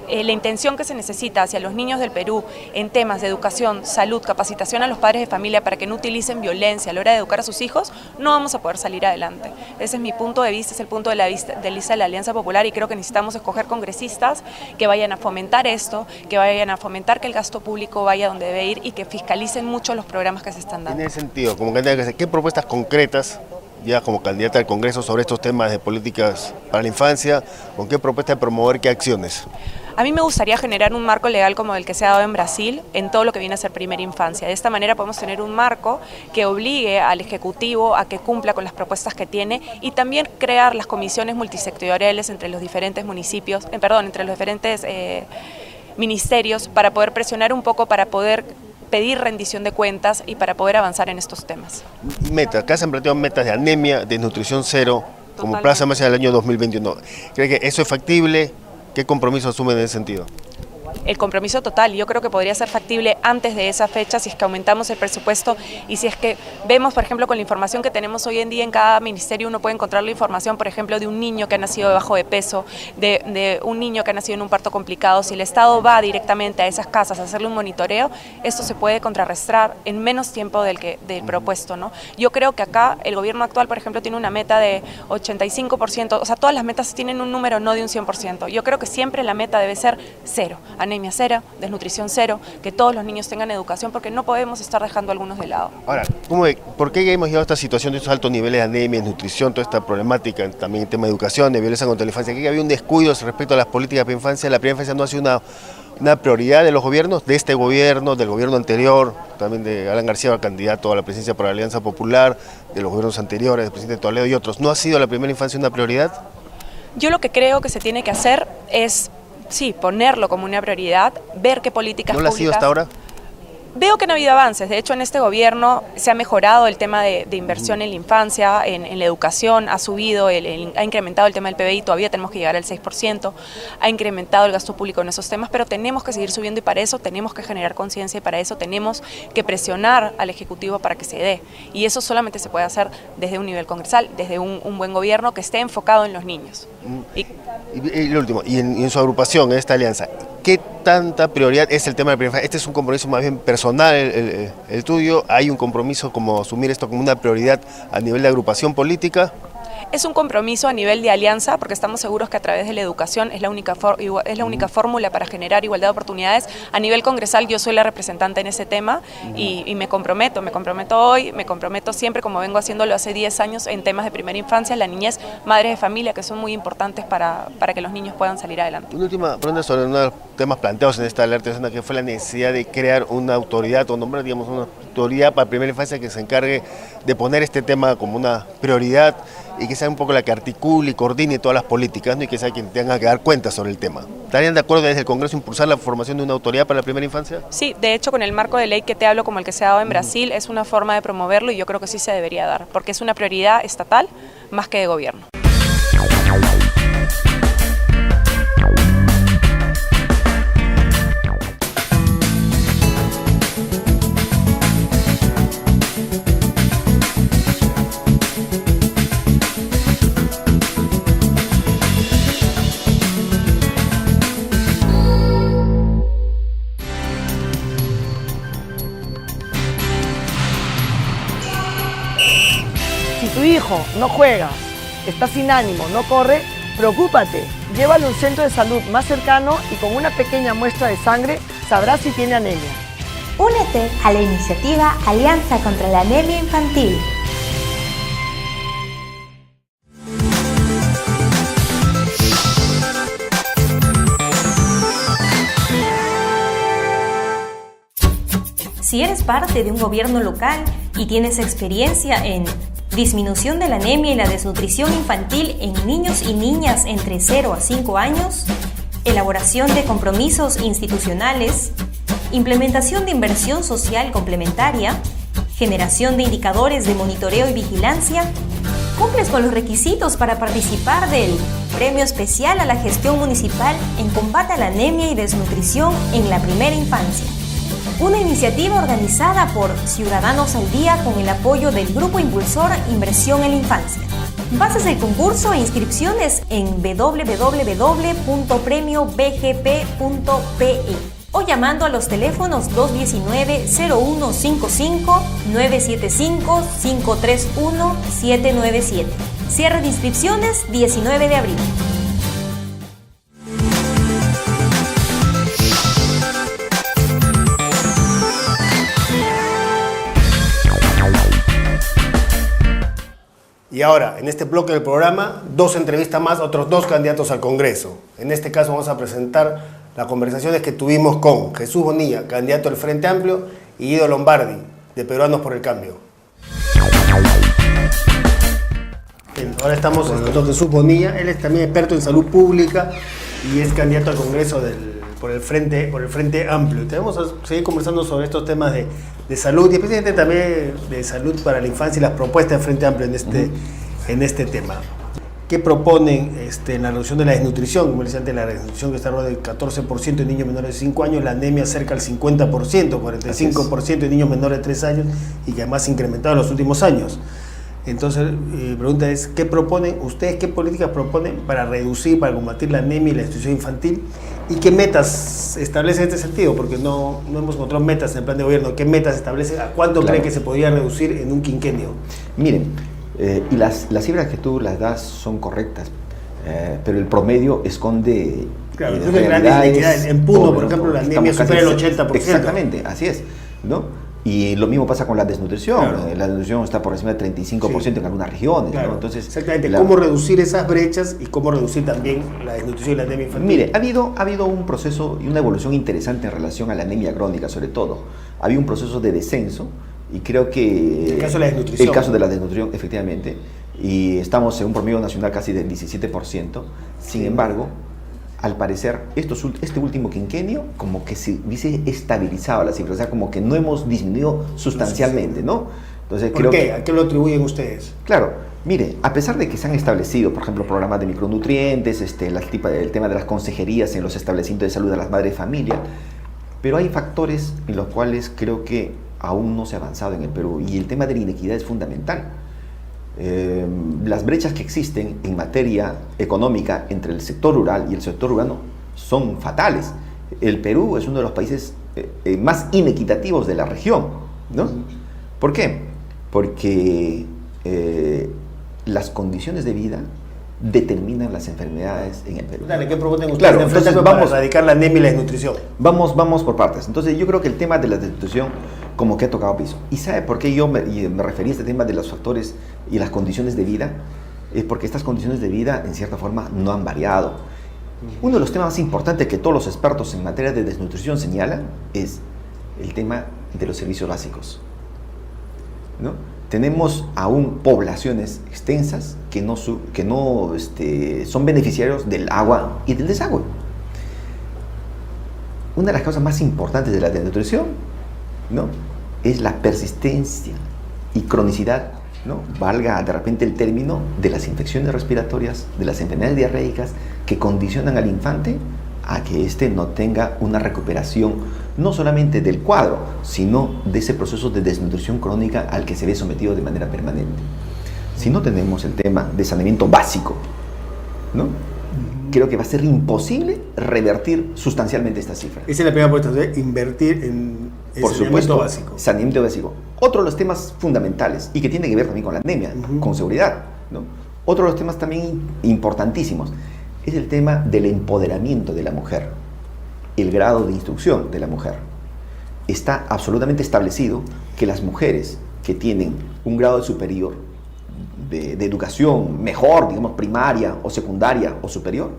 la intención que se necesita hacia los niños del Perú en temas de educación, salud, capacitación a los padres de familia para que no utilicen violencia a la hora de educar a sus hijos, no vamos a poder salir adelante. Ese es mi punto de vista, es el punto de vista de la Alianza Popular, y creo que necesitamos escoger congresistas que vayan a fomentar esto, que vayan a fomentar que el gasto público vaya donde debe ir y que fiscalicen mucho los programas que se están dando. En ese sentido, como candidata, ¿qué propuestas concretas, ya como candidata al Congreso, sobre estos temas de políticas para la infancia, con qué propuesta de promover, qué acciones? A mí me gustaría generar un marco legal como el que se ha dado en Brasil en todo lo que viene a ser primera infancia. De esta manera podemos tener un marco que obligue al Ejecutivo a que cumpla con las propuestas que tiene, y también crear las comisiones multisectoriales entre los diferentes municipios, entre los diferentes ministerios, para poder presionar un poco, para poder pedir rendición de cuentas y para poder avanzar en estos temas. Metas, acá se han planteado metas de anemia, desnutrición cero, como plazo más del año 2021. ¿Cree que eso es factible? ¿Qué compromiso asumen en ese sentido? El compromiso total, yo creo que podría ser factible antes de esa fecha si es que aumentamos el presupuesto y si es que vemos, por ejemplo, con la información que tenemos hoy en día en cada ministerio, uno puede encontrar la información, por ejemplo, de un niño que ha nacido debajo de peso, de un niño que ha nacido en un parto complicado. Si el Estado va directamente a esas casas a hacerle un monitoreo, esto se puede contrarrestar en menos tiempo del propuesto, ¿no? Yo creo que acá el gobierno actual, por ejemplo, tiene una meta de 85%, o sea, todas las metas tienen un número, no de un 100%. Yo creo que siempre la meta debe ser 0, anemia cero, desnutrición cero, que todos los niños tengan educación, porque no podemos estar dejando a algunos de lado. Ahora, ¿por qué hemos llegado a esta situación de estos altos niveles de anemia, desnutrición, toda esta problemática, también en tema de educación, de violencia contra la infancia? ¿Que había un descuido respecto a las políticas de infancia? La primera infancia no ha sido una prioridad de los gobiernos, de este gobierno, del gobierno anterior, también de Alan García, candidato a la presidencia por la Alianza Popular, de los gobiernos anteriores, del presidente Toledo y otros. ¿No ha sido la primera infancia una prioridad? Yo lo que creo que se tiene que hacer es, sí, ponerlo como una prioridad, ver qué políticas públicas... ¿No lo ha sido hasta ahora? Veo que no ha habido avances. De hecho, en este gobierno se ha mejorado el tema de inversión en la infancia, en la educación, ha subido, ha incrementado el tema del PBI, todavía tenemos que llegar al 6%, ha incrementado el gasto público en esos temas, pero tenemos que seguir subiendo, y para eso tenemos que generar conciencia, y para eso tenemos que presionar al Ejecutivo para que se dé. Y eso solamente se puede hacer desde un nivel congresal, desde un buen gobierno que esté enfocado en los niños. Y lo último, y en su agrupación, en esta alianza, ¿qué tanta prioridad es el tema de la primera infancia? Este es un compromiso más bien personal, el tuyo. ¿Hay un compromiso como asumir esto como una prioridad a nivel de agrupación política? Es un compromiso a nivel de alianza, porque estamos seguros que a través de la educación es la única fórmula para generar igualdad de oportunidades. A nivel congresal yo soy la representante en ese tema y me comprometo hoy, me comprometo siempre, como vengo haciéndolo hace 10 años, en temas de primera infancia, la niñez, madres de familia, que son muy importantes para que los niños puedan salir adelante. Una última pregunta sobre uno de los temas planteados en esta alerta, que fue la necesidad de crear una autoridad, o nombrar, digamos, una autoridad para primera infancia que se encargue de poner este tema como una prioridad y que sea un poco la que articule y coordine todas las políticas, ¿no? Y que sea quien tenga que dar cuenta sobre el tema. ¿Estarían de acuerdo desde el Congreso impulsar la formación de una autoridad para la primera infancia? Sí, de hecho, con el marco de ley que te hablo, como el que se ha dado en Brasil, es una forma de promoverlo, y yo creo que sí se debería dar, porque es una prioridad estatal más que de gobierno. Si tu hijo no juega, está sin ánimo, no corre, preocúpate. Llévalo a un centro de salud más cercano y con una pequeña muestra de sangre sabrás si tiene anemia. Únete a la iniciativa Alianza contra la Anemia Infantil. Si eres parte de un gobierno local y tienes experiencia en disminución de la anemia y la desnutrición infantil en niños y niñas entre 0 a 5 años, elaboración de compromisos institucionales, implementación de inversión social complementaria, generación de indicadores de monitoreo y vigilancia, cumples con los requisitos para participar del Premio Especial a la Gestión Municipal en Combate a la Anemia y Desnutrición en la Primera Infancia. Una iniciativa organizada por Ciudadanos al Día con el apoyo del Grupo Impulsor Inversión en la Infancia. Bases del concurso e inscripciones en www.premiobgp.pe o llamando a los teléfonos 219-0155, 975-531, 797. Cierre de inscripciones 19 de abril. Y ahora, en este bloque del programa, 2 entrevistas más, otros 2 candidatos al Congreso. En este caso vamos a presentar las conversaciones que tuvimos con Jesús Bonilla, candidato del Frente Amplio, y Guido Lombardi, de Peruanos por el Cambio. Bien, ahora estamos con Jesús Bonilla, él es también experto en salud pública y es candidato al Congreso por el Frente Amplio. Te vamos a seguir conversando sobre estos temas de salud y especialmente también de salud para la infancia y las propuestas del Frente Amplio en este tema. ¿Qué proponen en la reducción de la desnutrición? Como decía antes, la desnutrición que está alrededor del 14% de niños menores de 5 años, la anemia cerca del 50%, 45% de niños menores de 3 años y que además se ha incrementado en los últimos años. Entonces, mi pregunta es, ¿qué proponen ustedes, qué políticas proponen para reducir, para combatir la anemia y la desnutrición infantil? ¿Y qué metas establecen en este sentido? Porque no hemos encontrado metas en el plan de gobierno. ¿Qué metas establecen? ¿A cuánto creen que se podría reducir en un quinquenio? Miren, y las cifras que tú las das son correctas, pero el promedio esconde realidades. En Puno, por ejemplo, la anemia supera el 80%. Exactamente, así es, ¿no? Y lo mismo pasa con la desnutrición. Claro. La desnutrición está por encima del 35% en algunas regiones. Claro. ¿No? Entonces, exactamente. ¿Cómo reducir esas brechas y cómo reducir también la desnutrición y la anemia infantil? Mire, ha habido un proceso y una evolución interesante en relación a la anemia crónica, sobre todo. Había un proceso de descenso y creo que... El caso de la desnutrición. El caso de la desnutrición, efectivamente. Y estamos en un promedio nacional casi del 17%. Sin embargo, al parecer, este último quinquenio como que se hubiese estabilizado la cifra, o sea, como que no hemos disminuido sustancialmente, ¿no? Entonces, ¿por qué? ¿A qué lo atribuyen ustedes? Claro, mire, a pesar de que se han establecido, por ejemplo, programas de micronutrientes, el tema de las consejerías en los establecimientos de salud de las madres de familia, pero hay factores en los cuales creo que aún no se ha avanzado en el Perú, y el tema de la inequidad es fundamental. Las brechas que existen en materia económica entre el sector rural y el sector urbano son fatales. El Perú es uno de los países más inequitativos de la región, ¿no? ¿Por qué? Porque las condiciones de vida determinan las enfermedades en el Perú. Dale, ¿qué proponen ustedes? Claro, entonces vamos a erradicar la anemia y la desnutrición. Vamos por partes. Entonces yo creo que el tema de la desnutrición como que ha tocado piso. ¿Y sabe por qué yo me referí a este tema de los factores y las condiciones de vida? Es porque estas condiciones de vida, en cierta forma, no han variado. Uno de los temas más importantes que todos los expertos en materia de desnutrición señalan es el tema de los servicios básicos, ¿no? Tenemos aún poblaciones extensas que no son beneficiarios del agua y del desagüe. Una de las causas más importantes de la desnutrición, ¿no?, es la persistencia y cronicidad, ¿no?, valga de repente el término, de las infecciones respiratorias, de las enfermedades diarreicas que condicionan al infante a que éste no tenga una recuperación no solamente del cuadro, sino de ese proceso de desnutrición crónica al que se ve sometido de manera permanente. Si no tenemos el tema de saneamiento básico, ¿no?, creo que va a ser imposible revertir sustancialmente esta cifra. Esa es la primera propuesta, de invertir en saneamiento básico. Saneamiento básico. Otro de los temas fundamentales, y que tiene que ver también con la anemia, con seguridad, ¿no? Otro de los temas también importantísimos es el tema del empoderamiento de la mujer, el grado de instrucción de la mujer. Está absolutamente establecido que las mujeres que tienen un grado superior de educación mejor, digamos primaria o secundaria o superior,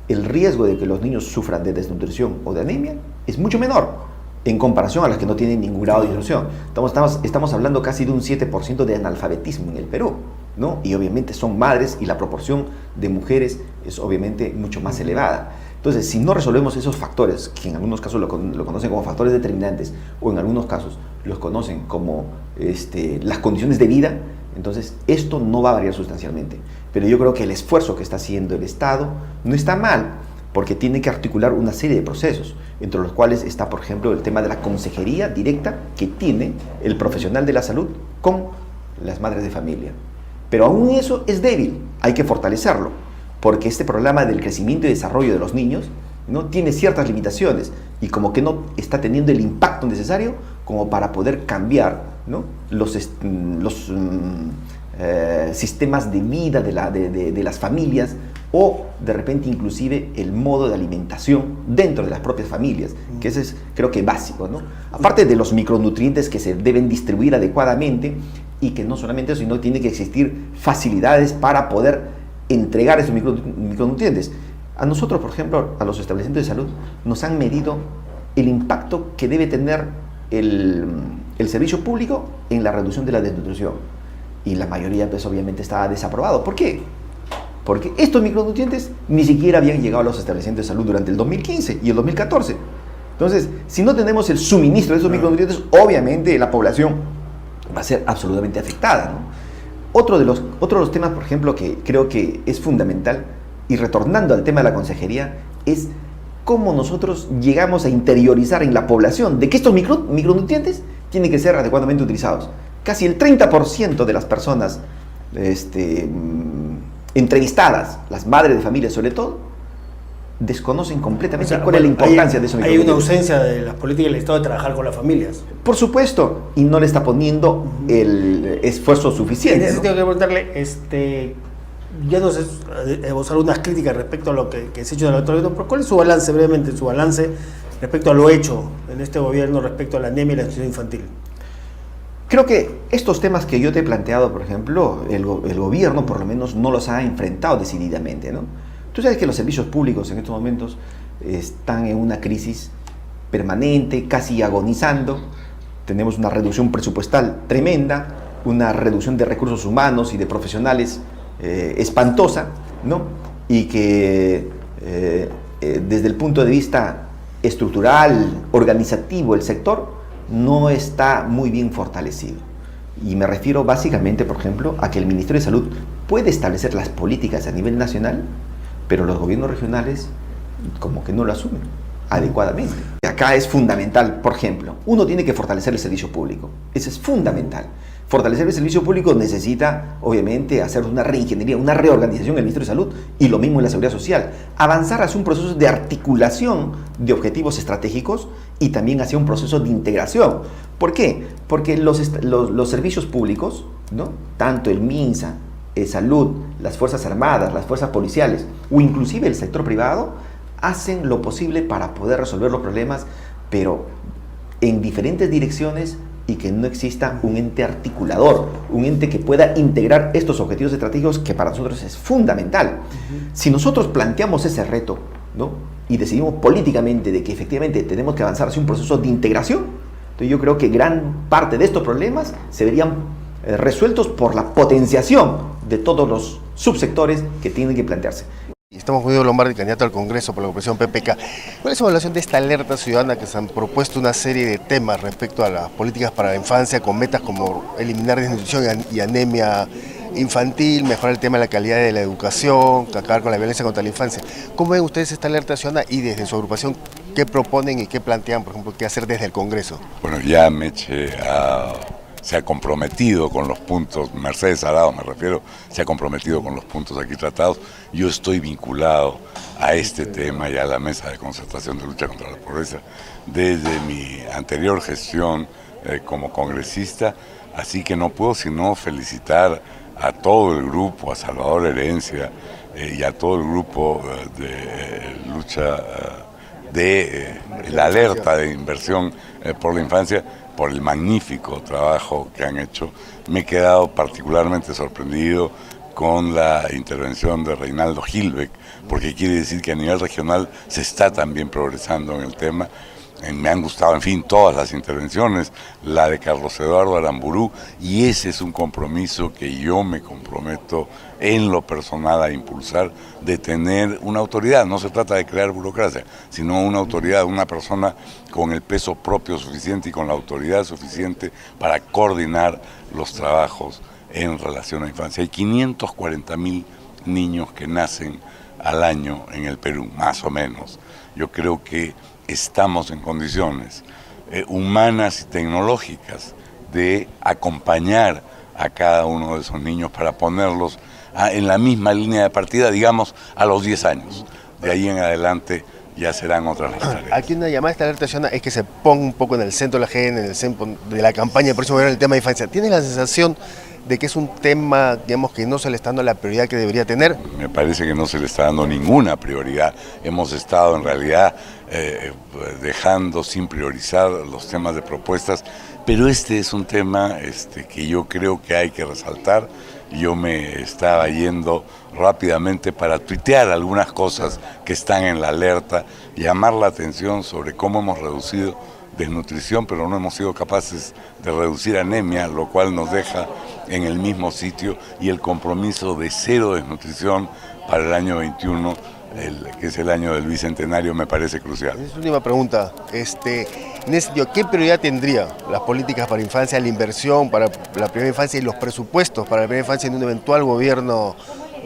el riesgo de que los niños sufran de desnutrición o de anemia es mucho menor, en comparación a las que no tienen ningún grado de instrucción. Estamos hablando casi de un 7% de analfabetismo en el Perú, ¿no? Y obviamente son madres y la proporción de mujeres es obviamente mucho más elevada. Entonces, si no resolvemos esos factores, que en algunos casos lo conocen como factores determinantes o en algunos casos los conocen como las condiciones de vida, entonces esto no va a variar sustancialmente. Pero yo creo que el esfuerzo que está haciendo el Estado no está mal, porque tiene que articular una serie de procesos, entre los cuales está, por ejemplo, el tema de la consejería directa que tiene el profesional de la salud con las madres de familia. Pero aún eso es débil, hay que fortalecerlo, porque este programa del crecimiento y desarrollo de los niños, ¿no?, tiene ciertas limitaciones y como que no está teniendo el impacto necesario como para poder cambiar, ¿no?, los sistemas de vida de las familias, o de repente inclusive el modo de alimentación dentro de las propias familias, que ese es, creo que, básico, ¿no? Aparte de los micronutrientes que se deben distribuir adecuadamente, y que no solamente eso, sino tiene que existir facilidades para poder entregar esos micronutrientes. A nosotros, por ejemplo, a los establecimientos de salud, nos han medido el impacto que debe tener el servicio público en la reducción de la desnutrición. Y la mayoría, pues, obviamente está desaprobado. ¿Por qué? Porque estos micronutrientes ni siquiera habían llegado a los establecimientos de salud durante el 2015 y el 2014. Entonces, si no tenemos el suministro de esos micronutrientes, obviamente la población va a ser absolutamente afectada, ¿no? Otro de los temas, por ejemplo, que creo que es fundamental, y retornando al tema de la consejería, es cómo nosotros llegamos a interiorizar en la población de que estos micronutrientes tienen que ser adecuadamente utilizados. Casi el 30% de las personas entrevistadas, las madres de familia sobre todo, desconocen completamente cuál es la importancia de esos micronutrientes. Hay una ausencia de las políticas del Estado de trabajar con las familias. Por supuesto, y no le está poniendo el esfuerzo suficiente. En ese sentido, quiero preguntarle, ya nos esbozar unas críticas respecto a lo que se ha hecho en el otro gobierno, pero ¿cuál es su balance, brevemente, su balance respecto a lo hecho en este gobierno respecto a la anemia y la desnutrición infantil? Creo que estos temas que yo te he planteado, por ejemplo, el gobierno por lo menos no los ha enfrentado decididamente, ¿no? Tú sabes que los servicios públicos en estos momentos están en una crisis permanente, casi agonizando. Tenemos una reducción presupuestal tremenda, una reducción de recursos humanos y de profesionales espantosa, ¿no? Y que desde el punto de vista estructural, organizativo, el sector no está muy bien fortalecido. Y me refiero básicamente, por ejemplo, a que el Ministerio de Salud puede establecer las políticas a nivel nacional, pero los gobiernos regionales como que no lo asumen adecuadamente. Acá es fundamental, por ejemplo, uno tiene que fortalecer el servicio público. Eso es fundamental. Fortalecer el servicio público necesita, obviamente, hacer una reingeniería, una reorganización en el Ministerio de Salud, y lo mismo en la Seguridad Social. Avanzar hacia un proceso de articulación de objetivos estratégicos y también hacia un proceso de integración. ¿Por qué? Porque los servicios públicos, ¿no?, tanto el MINSA, Salud, las Fuerzas Armadas, las Fuerzas Policiales o inclusive el sector privado, hacen lo posible para poder resolver los problemas, pero en diferentes direcciones, y que no exista un ente articulador, un ente que pueda integrar estos objetivos estratégicos, que para nosotros es fundamental. Si nosotros planteamos ese reto, ¿no?, y decidimos políticamente de que efectivamente tenemos que avanzar hacia un proceso de integración, entonces yo creo que gran parte de estos problemas se verían resueltos por la potenciación de todos los subsectores que tienen que plantearse. Estamos con Guido Lombardi, candidato al Congreso por la oposición PPK. ¿Cuál es su evaluación de esta alerta ciudadana que se han propuesto una serie de temas respecto a las políticas para la infancia, con metas como eliminar desnutrición y anemia infantil, mejorar el tema de la calidad de la educación, acabar con la violencia contra la infancia? ¿Cómo ven ustedes esta alerta ciudadana y desde su agrupación qué proponen y qué plantean, por ejemplo, qué hacer desde el Congreso? Bueno, ya Meche se ha comprometido con los puntos, Mercedes Arao me refiero, se ha comprometido con los puntos aquí tratados. Yo estoy vinculado a este tema y a la mesa de concertación de lucha contra la pobreza desde mi anterior gestión como congresista, así que no puedo sino felicitar a todo el grupo, a Salvador Herencia y a todo el grupo de lucha de la alerta de inversión por la infancia, por el magnífico trabajo que han hecho. Me he quedado particularmente sorprendido con la intervención de Reinaldo Gilbeck, porque quiere decir que a nivel regional se está también progresando en el tema, Me han gustado, en fin, todas las intervenciones, la de Carlos Eduardo Aramburú, y ese es un compromiso que yo me comprometo en lo personal a impulsar, de tener una autoridad. No se trata de crear burocracia, sino una autoridad, una persona con el peso propio suficiente y con la autoridad suficiente para coordinar los trabajos en relación a la infancia. Hay 540.000 niños que nacen al año en el Perú, más o menos. Yo creo que estamos en condiciones humanas y tecnológicas de acompañar a cada uno de esos niños para ponerlos en la misma línea de partida, digamos, a los 10 años. De ahí en adelante ya serán otras las tareas. Aquí una llamada a esta alerta ciudadana es que se ponga un poco en el centro de la agenda, en el centro de la campaña del próximo gobierno, el tema de infancia. ¿Tiene la sensación de que es un tema, digamos, que no se le está dando la prioridad que debería tener? Me parece que no se le está dando ninguna prioridad. Hemos estado en realidad dejando sin priorizar los temas de propuestas, pero este es un tema que yo creo que hay que resaltar. Yo me estaba yendo rápidamente para tuitear algunas cosas que están en la alerta, llamar la atención sobre cómo hemos reducido desnutrición, pero no hemos sido capaces de reducir anemia, lo cual nos deja en el mismo sitio, y el compromiso de 0 desnutrición para el año 21, que es el año del Bicentenario, me parece crucial. Es última pregunta. En ese sentido, ¿qué prioridad tendría las políticas para infancia, la inversión para la primera infancia y los presupuestos para la primera infancia en un eventual gobierno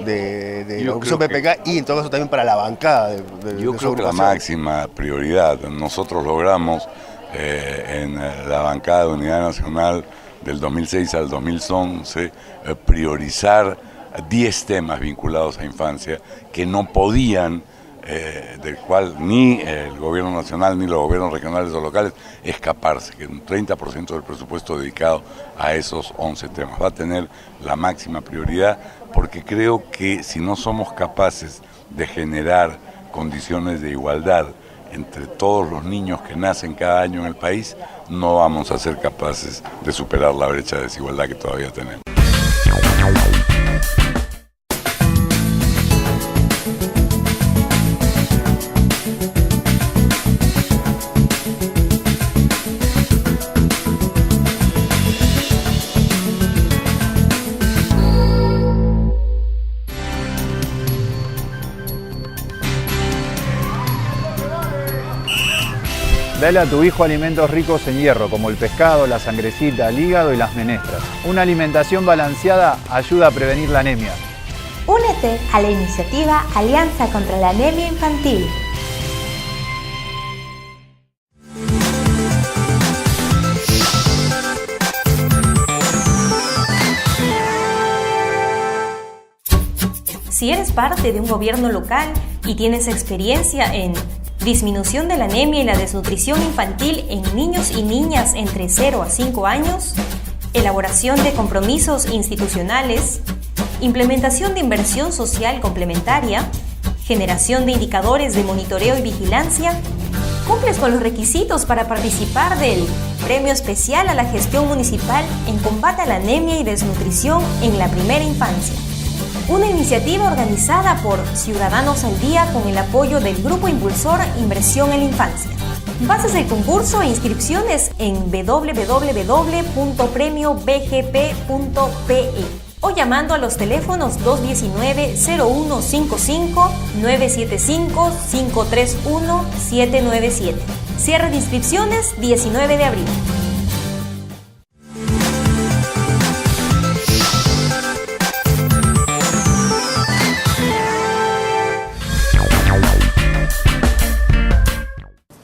de la Comisión PPK y en todo caso también para la bancada? Yo creo que la máxima prioridad, nosotros logramos en la bancada de Unidad Nacional del 2006 al 2011 priorizar 10 temas vinculados a infancia que no podían, del cual ni el gobierno nacional ni los gobiernos regionales o locales escaparse, que un 30% del presupuesto dedicado a esos 11 temas. Va a tener la máxima prioridad porque creo que si no somos capaces de generar condiciones de igualdad entre todos los niños que nacen cada año en el país, no vamos a ser capaces de superar la brecha de desigualdad que todavía tenemos. Dale a tu hijo alimentos ricos en hierro, como el pescado, la sangrecita, el hígado y las menestras. Una alimentación balanceada ayuda a prevenir la anemia. Únete a la iniciativa Alianza contra la Anemia Infantil. Si eres parte de un gobierno local y tienes experiencia en disminución de la anemia y la desnutrición infantil en niños y niñas entre 0 a 5 años, elaboración de compromisos institucionales, implementación de inversión social complementaria, generación de indicadores de monitoreo y vigilancia, cumples con los requisitos para participar del Premio Especial a la Gestión Municipal en Combate a la Anemia y Desnutrición en la Primera Infancia. Una iniciativa organizada por Ciudadanos al Día con el apoyo del Grupo Impulsor Inversión en la Infancia. Bases del concurso e inscripciones en www.premiobgp.pe o llamando a los teléfonos 219-0155, 975-531-797. Cierre de inscripciones 19 de abril.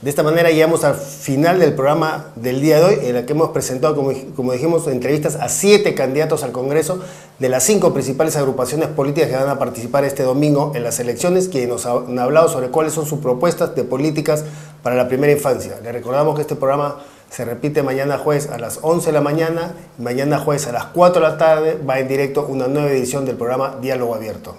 De esta manera llegamos al final del programa del día de hoy, en el que hemos presentado, como dijimos, entrevistas a 7 candidatos al Congreso de las 5 principales agrupaciones políticas que van a participar este domingo en las elecciones, quienes nos han hablado sobre cuáles son sus propuestas de políticas para la primera infancia. Les recordamos que este programa se repite mañana jueves a las 11 de la mañana, mañana jueves a las 4 de la tarde va en directo una nueva edición del programa Diálogo Abierto.